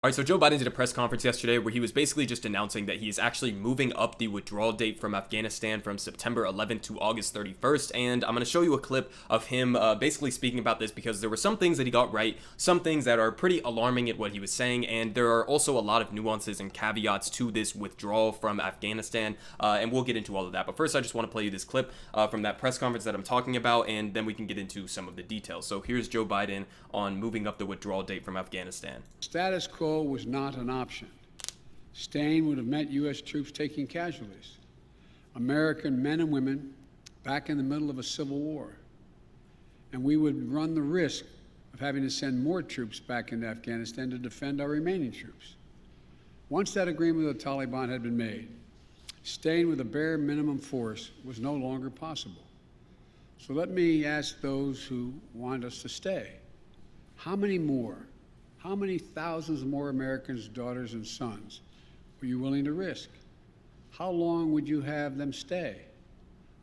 All right, so Joe Biden did a press conference yesterday where he was basically just announcing that he is actually moving up the withdrawal date from Afghanistan from September 11th to August 31st. And I'm going to show you a clip of him basically speaking about this because there were some things that he got right, some things that are pretty alarming at what he was saying. And there are also a lot of nuances and caveats to this withdrawal from Afghanistan. And we'll get into all of that. But first, I just want to play you this clip from that press conference that I'm talking about, and then we can get into some of the details. So here's Joe Biden on moving up the withdrawal date from Afghanistan. Status quo was not an option. Staying would have meant U.S. troops taking casualties, American men and women back in the middle of a civil war, and we would run the risk of having to send more troops back into Afghanistan to defend our remaining troops. Once that agreement with the Taliban had been made, staying with a bare minimum force was no longer possible. So let me ask those who want us to stay, how many thousands more Americans' daughters and sons were you willing to risk? How long would you have them stay?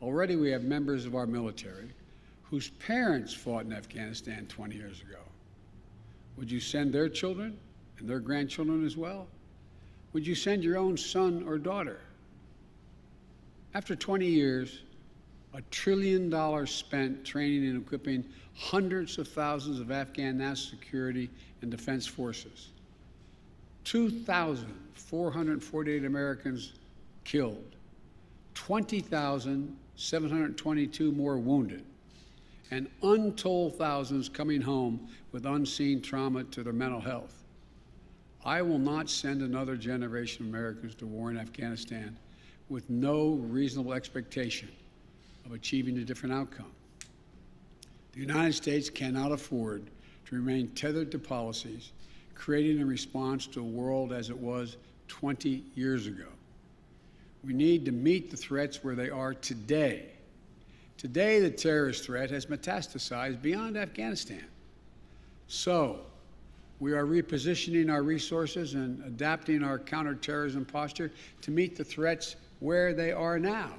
Already we have members of our military whose parents fought in Afghanistan 20 years ago. Would you send their children and their grandchildren as well? Would you send your own son or daughter? After 20 years, $1 trillion spent training and equipping hundreds of thousands of Afghan national security and defense forces. 2,448 Americans killed, 20,722 more wounded, and untold thousands coming home with unseen trauma to their mental health. I will not send another generation of Americans to war in Afghanistan with no reasonable expectation of achieving a different outcome. The United States cannot afford to remain tethered to policies created in response to a world as it was 20 years ago. We need to meet the threats where they are today. Today, the terrorist threat has metastasized beyond Afghanistan. So, we are repositioning our resources and adapting our counterterrorism posture to meet the threats where they are now.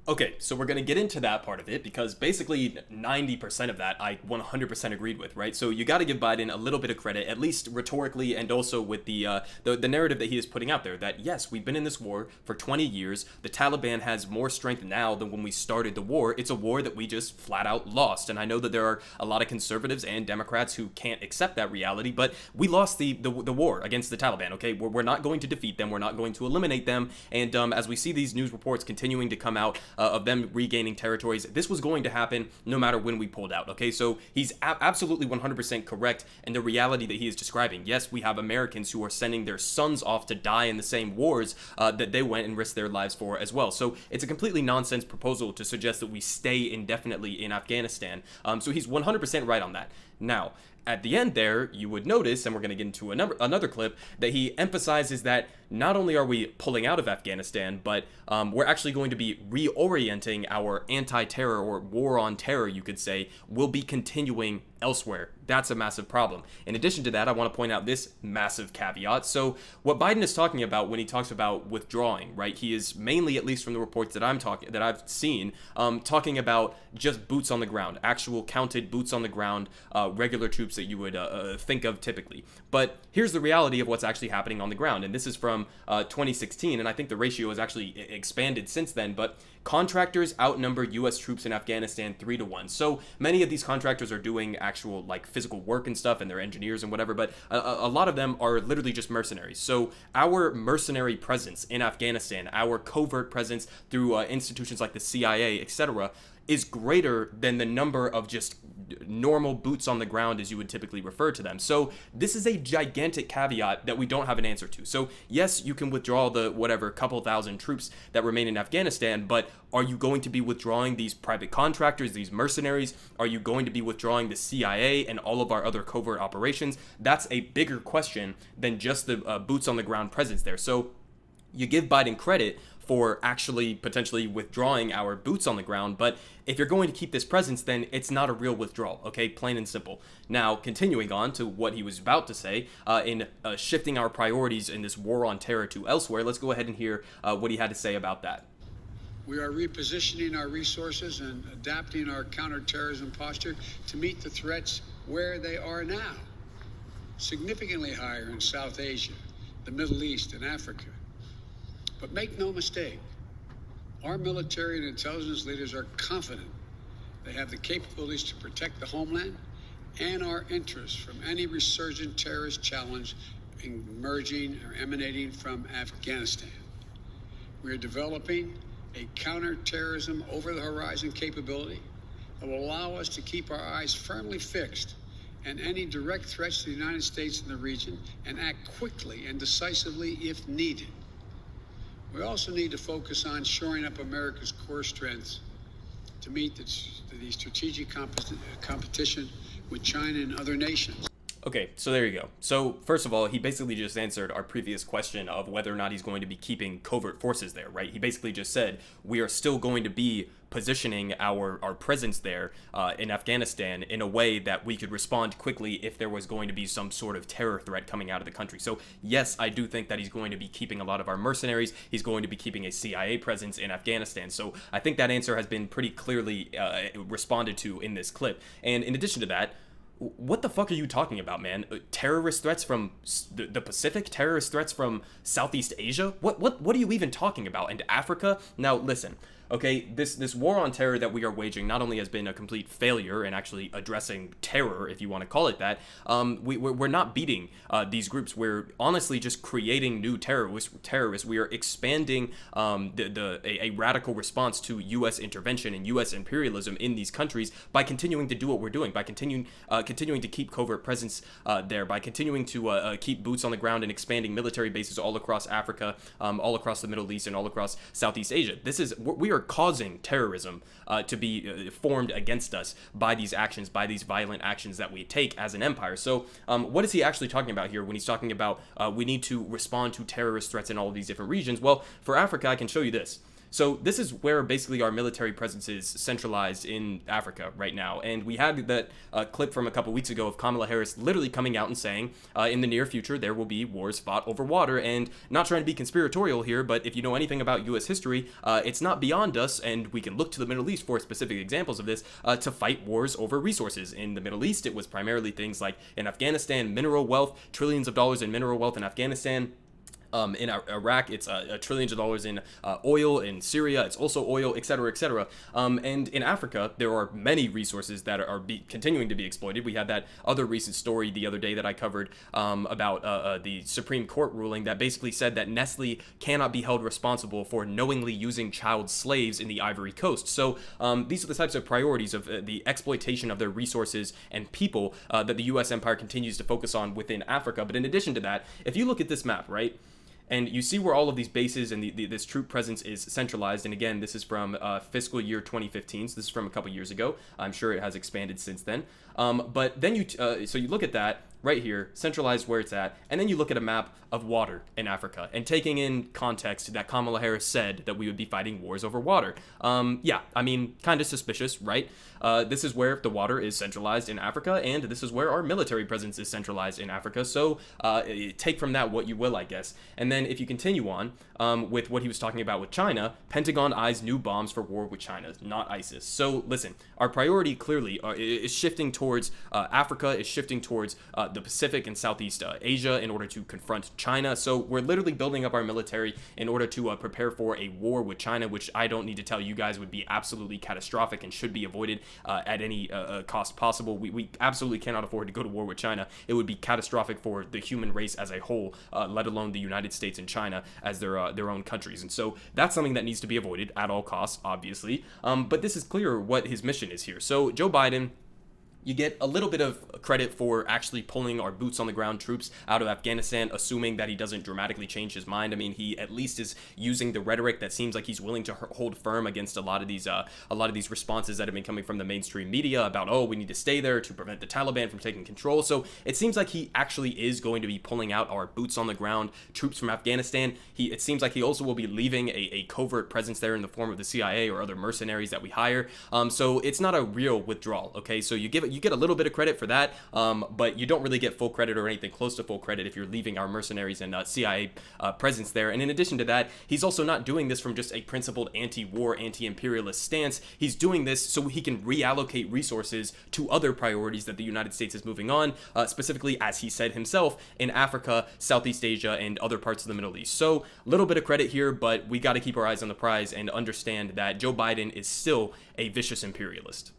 Okay, so we're going to get into that part of it because basically 90% of that I 100% agreed with, right? So you got to give Biden a little bit of credit, at least rhetorically, and also with the narrative that he is putting out there that, yes, we've been in this war for 20 years. The Taliban has more strength now than when we started the war. It's a war that we just flat out lost. And I know that there are a lot of conservatives and Democrats who can't accept that reality, but we lost the war against the Taliban, okay? We're not going to defeat them. We're not going to eliminate them. And as we see these news reports continuing to come out, of them regaining territories, this was going to happen no matter when we pulled out, okay? So he's absolutely 100% correct in the reality that he is describing. Yes, we have Americans who are sending their sons off to die in the same wars that they went and risked their lives for as well. So it's a completely nonsense proposal to suggest that we stay indefinitely in Afghanistan. So he's 100% right on that. Now, at the end there, you would notice, and we're going to get into another clip, that he emphasizes that not only are we pulling out of Afghanistan, but we're actually going to be reorienting our anti-terror or war on terror, you could say, will be continuing elsewhere. That's a massive problem. In addition to that, I want to point out this massive caveat. So what Biden is talking about when he talks about withdrawing, right? He is mainly, at least from the reports that I've seen, talking about just boots on the ground, actual counted boots on the ground, regular troops that you would think of typically. But here's the reality of what's actually happening on the ground. And this is from 2016, and I think the ratio has actually expanded since then, but contractors outnumber U.S. troops in Afghanistan 3-1. So many of these contractors are doing actual like physical work and stuff, and they're engineers and whatever, but a lot of them are literally just mercenaries. So our mercenary presence in Afghanistan, our covert presence through institutions like the CIA, etc., is greater than the number of just normal boots on the ground as you would typically refer to them. So this is a gigantic caveat that we don't have an answer to. So yes, you can withdraw the whatever couple thousand troops that remain in Afghanistan, but are you going to be withdrawing these private contractors, these mercenaries? Are you going to be withdrawing the CIA and all of our other covert operations? That's a bigger question than just the boots on the ground presence there. So you give Biden credit for actually potentially withdrawing our boots on the ground, but if you're going to keep this presence, then it's not a real withdrawal, okay? Plain and simple. Now, continuing on to what he was about to say, in shifting our priorities in this war on terror to elsewhere, let's go ahead and hear what he had to say about that. We are repositioning our resources and adapting our counterterrorism posture to meet the threats where they are now. significantly higher in South Asia, the Middle East, and Africa. But make no mistake, our military and intelligence leaders are confident they have the capabilities to protect the homeland and our interests from any resurgent terrorist challenge emerging or emanating from Afghanistan. We are developing a counterterrorism over-the-horizon capability that will allow us to keep our eyes firmly fixed on any direct threats to the United States and the region and act quickly and decisively if needed. We also need to focus on shoring up America's core strengths to meet the strategic competition with China and other nations. Okay, so there you go. So first of all, he basically just answered our previous question of whether or not he's going to be keeping covert forces there, right? He basically just said we are still going to be positioning our presence there in Afghanistan in a way that we could respond quickly if there was going to be some sort of terror threat coming out of the country. So yes, I do think that he's going to be keeping a lot of our mercenaries. He's going to be keeping a CIA presence in Afghanistan. So I think that answer has been pretty clearly responded to in this clip. And in addition to that, what the fuck are you talking about, man? Terrorist threats from the Pacific? Terrorist threats from Southeast Asia? What are you even talking about? And Africa? Now, listen. Okay, this war on terror that we are waging not only has been a complete failure in actually addressing terror, if you want to call it that, we're not beating these groups. We're honestly just creating new terrorists. We are expanding a radical response to U.S. intervention and U.S. imperialism in these countries by continuing to do what we're doing, by continuing to keep covert presence there, by continuing to keep boots on the ground and expanding military bases all across Africa, all across the Middle East, and all across Southeast Asia. We are causing terrorism to be formed against us by these actions, by these violent actions that we take as an empire. So what is he actually talking about here when he's talking about we need to respond to terrorist threats in all of these different regions? Well, for Africa, I can show you this. So this is where basically our military presence is centralized in Africa right now. And we had that clip from a couple weeks ago of Kamala Harris literally coming out and saying in the near future there will be wars fought over water. And not trying to be conspiratorial here, but if you know anything about U.S. history, it's not beyond us, and we can look to the Middle East for specific examples of this, to fight wars over resources. In the Middle East, it was primarily things like in Afghanistan, mineral wealth, trillions of dollars in mineral wealth in Afghanistan. In Iraq, it's trillions of dollars in oil. In Syria, it's also oil, etc., etc. And in Africa, there are many resources that are continuing to be exploited. We had that other recent story the other day that I covered about the Supreme Court ruling that basically said that Nestle cannot be held responsible for knowingly using child slaves in the Ivory Coast. So these are the types of priorities of the exploitation of their resources and people that the U.S. empire continues to focus on within Africa. But in addition to that, if you look at this map, right, and you see where all of these bases and this troop presence is centralized. And again, this is from fiscal year 2015. So this is from a couple years ago. I'm sure it has expanded since then. But then so you look at that right here, centralized where it's at, and then you look at a map of water in Africa, and taking in context that Kamala Harris said that we would be fighting wars over water. Yeah, I mean, kind of suspicious, right? This is where the water is centralized in Africa, and this is where our military presence is centralized in Africa. So take from that what you will, I guess. And then if you continue on with what he was talking about with China, Pentagon eyes new bombs for war with China, not ISIS. So listen, our priority clearly is shifting towards Africa, is shifting towards the Pacific and Southeast Asia in order to confront China. So we're literally building up our military in order to prepare for a war with China, which I don't need to tell you guys would be absolutely catastrophic and should be avoided at any cost possible. We absolutely cannot afford to go to war with China. It would be catastrophic for the human race as a whole, let alone the United States and China as their own countries. And so that's something that needs to be avoided at all costs, obviously. But this is clear what his mission is here. So Joe Biden, you get a little bit of credit for actually pulling our boots on the ground troops out of Afghanistan, assuming that he doesn't dramatically change his mind. I mean, he at least is using the rhetoric that seems like he's willing to hold firm against a lot of these responses that have been coming from the mainstream media about, oh, we need to stay there to prevent the Taliban from taking control. So it seems like he actually is going to be pulling out our boots on the ground troops from Afghanistan. It seems like he also will be leaving a covert presence there in the form of the CIA or other mercenaries that we hire. So it's not a real withdrawal. Okay, so you you get a little bit of credit for that, but you don't really get full credit or anything close to full credit if you're leaving our mercenaries and CIA presence there. And in addition to that, he's also not doing this from just a principled anti-war, anti-imperialist stance. He's doing this so he can reallocate resources to other priorities that the United States is moving on, specifically, as he said himself, in Africa, Southeast Asia, and other parts of the Middle East. So a little bit of credit here, but we got to keep our eyes on the prize and understand that Joe Biden is still a vicious imperialist.